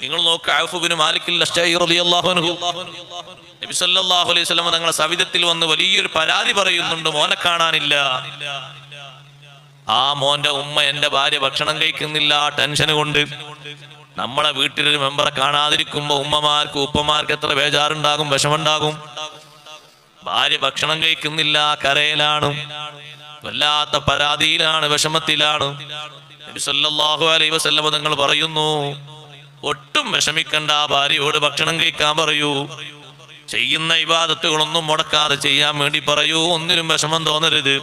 നിങ്ങൾ നോക്ക്, ഔഫ് ഇബ്നു മാലിക് അശ്ശഈ റളിയല്ലാഹു അൻഹു നബി സല്ലല്ലാഹു അലൈഹി വസല്ലം തങ്ങളുടെ സവിധത്തിൽ വന്ന് വലിയൊരു പരാതി പറയുന്നുണ്ട്, മോനെ കാണാനില്ല. ആ മോന്റെ ഉമ്മ, എന്റെ ഭാര്യ ഭക്ഷണം കഴിക്കുന്നില്ല ടെൻഷന് കൊണ്ട്. നമ്മളെ വീട്ടിലൊരു മെമ്പറെ കാണാതിരിക്കുമ്പോ ഉമ്മമാർക്ക് ഉപ്പമാർക്ക് എത്ര ബേജാറുണ്ടാകും, വിഷമുണ്ടാകും. ഭാര്യ ഭക്ഷണം കഴിക്കുന്നില്ല, കരയിലാണ്, വല്ലാത്ത പരാതിയിലാണ്, വിഷമത്തിലാണ്. നബി സല്ലല്ലാഹു അലൈഹി വസല്ലം തങ്ങൾ പറയുന്നു, ഒട്ടും വിഷമിക്കണ്ട, ഭാര്യയോട് ഭക്ഷണം കഴിക്കാൻ പറയൂ, ചെയ്യുന്ന ഇബാദത്തുകളൊന്നും മുടക്കാതെ ചെയ്യാൻ വേണ്ടി പറയൂ, ഒന്നിനും വിഷമം തോന്നരുത്.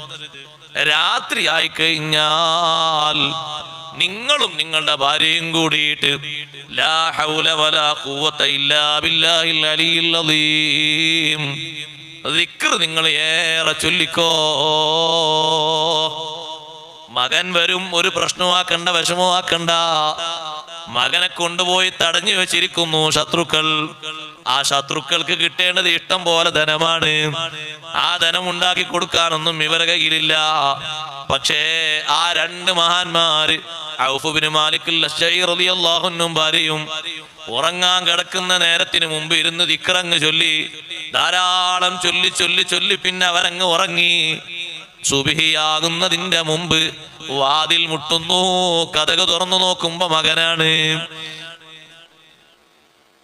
രാത്രി ആയി കഴിഞ്ഞാൽ നിങ്ങളും നിങ്ങളുടെ ഭാര്യയും കൂടിയിട്ട് ലാ ഹൗല വലാ ഖുവത ഇല്ലാ ബില്ലാഹിൽ അലിയിൽ അദീം ദിക്ർ നിങ്ങൾ ഏറെ ചൊല്ലിക്കോ. മകൻ വരും, ഒരു പ്രശ്നമാക്കണ്ട, വിഷമമാക്കണ്ട. മകനെ കൊണ്ടുപോയി തടഞ്ഞു വെച്ചിരിക്കുന്നു ശത്രുക്കൾ. ആ ശത്രുക്കൾക്ക് കിട്ടേണ്ടത് ഇഷ്ടം പോലെ ധനമാണ്. ആ ധനം ഉണ്ടാക്കി കൊടുക്കാനൊന്നും ഇവരുടെ കയ്യിലില്ല. പക്ഷേ ആ രണ്ട് മഹാന്മാര് ഔഫ് ഇബ്നു മാലിക് അശ്ശഈ റളിയല്ലാഹു അൻഹും ഭാര്യയും ഉറങ്ങാൻ കിടക്കുന്ന നേരത്തിന് മുമ്പ് ഇരുന്ന് ദിക്റങ്ങ് ചൊല്ലി, ധാരാളം ചൊല്ലി ചൊല്ലി ചൊല്ലി പിന്നെ അവരങ്ങ് ഉറങ്ങി. സുബ്ഹിയാകുന്നതിന്റെ മുമ്പ് വാതിൽ മുട്ടുന്നു. കതക് തുറന്നു നോക്കുമ്പോ മകനാണ്.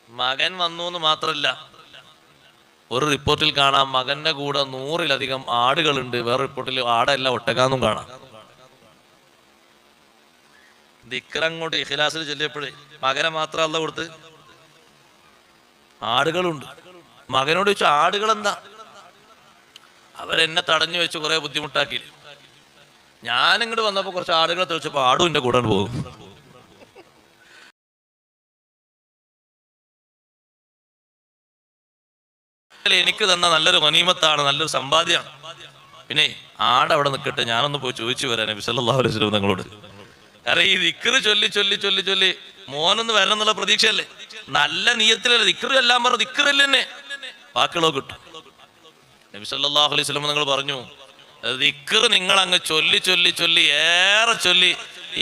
മകൻ വന്നു എന്ന് മാത്രല്ല, ഒരു റിപ്പോർട്ടിൽ കാണാം മകന്റെ കൂടെ 100-ലധികം ആടുകളുണ്ട്. വേറെ റിപ്പോർട്ടിൽ ആടല്ല, ഒട്ടകാന്നും കാണാം. ദിക്റങ്ങോട്ട് ഇഖ്ലാസിൽ ചൊല്ലിയപ്പോഴേ മകനെ മാത്രം അല്ല കൊടുത്ത്, ആടുകളുണ്ട്. മകനോട് ചോദിച്ചു, ആടുകൾ എന്താ? അവരെന്നെ തടഞ്ഞു വെച്ച് കുറെ ബുദ്ധിമുട്ടാക്കി. ഞാനിങ്ങോട്ട് വന്നപ്പോ കുറച്ച് ആടുകളെ തെളിച്ചപ്പോ ആടും എന്റെ കൂടെ പോകും. എനിക്ക് തന്ന നല്ലൊരു ഗനീമത്താണ്, നല്ലൊരു സമ്പാദ്യമാണ്. പിന്നെ ആടവിടെ നിൽക്കട്ടെ, ഞാനൊന്ന് പോയി ചോദിച്ചു വരാൻ നബി സല്ലല്ലാഹു അലൈഹി വസല്ലം നിങ്ങളോട്. കാരണം ഈ ദിക്ർ ചൊല്ലി ചൊല്ലി ചൊല്ലി ചൊല്ലി മോനൊന്ന് വരണം എന്നുള്ള പ്രതീക്ഷയല്ലേ, നല്ല നീയത്തിലല്ലേ ദിക്ർ എല്ലാം പറഞ്ഞു. ദിക്റല്ലേ തന്നെ ബാക്കിയുള്ളോ കിട്ടും. നബി സല്ലല്ലാഹു അലൈഹി വസല്ലം നിങ്ങൾ പറഞ്ഞു, ദിക്ർ നിങ്ങൾ അങ്ങ് ചൊല്ലി ചൊല്ലി ചൊല്ലി ഏറെ ചൊല്ലി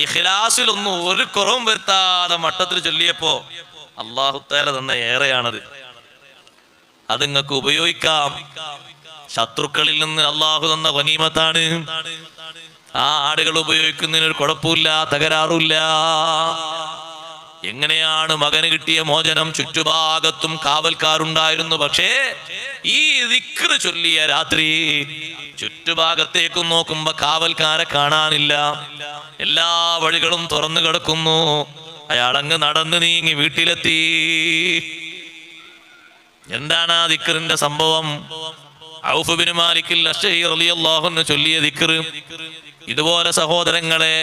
ഇഖ്ലാസിലൊന്നും ഒരു കുറവും വരുത്താതെ മട്ടത്തിൽ ചൊല്ലിയപ്പോ അല്ലാഹു തആല തന്ന ഏറെയാണത്. അത് നിങ്ങൾക്ക് ഉപയോഗിക്കാം. ശത്രുക്കളിൽ നിന്ന് അല്ലാഹു തന്ന ഗനീമത്താണ്. ആ ആടുകൾ ഉപയോഗിക്കുന്നതിന് ഒരു കുഴപ്പമില്ല, തകരാറില്ല. എങ്ങനെയാണ് മകന് കിട്ടിയ മോചനം? ചുറ്റുഭാഗത്തും കാവൽക്കാരുണ്ടായിരുന്നു. പക്ഷേ ഈ ദിക്ർ ചൊല്ലിയ രാത്രി ചുറ്റുഭാഗത്തേക്കും നോക്കുമ്പോ കാവൽക്കാരെ കാണാനില്ല. എല്ലാ വഴികളും തുറന്നു കിടക്കുന്നു. അയാളങ്ങ് നടന്നു നീങ്ങി വീട്ടിലെത്തി. എന്താണ് ആ ദിക്റിന്റെ സംഭവം? ഔഫ് ഇബ്നു മാലിക് അശ്ശഈ റളിയല്ലാഹു അൻഹു ചൊല്ലിയ ദിക്ർ. ഇതുപോലെ സഹോദരങ്ങളെ,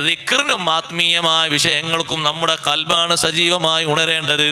ദിക്റിനും ആത്മീയമായ വിഷയങ്ങൾക്കും നമ്മുടെ ഖൽബാണ് സജീവമായി ഉണരേണ്ടത്.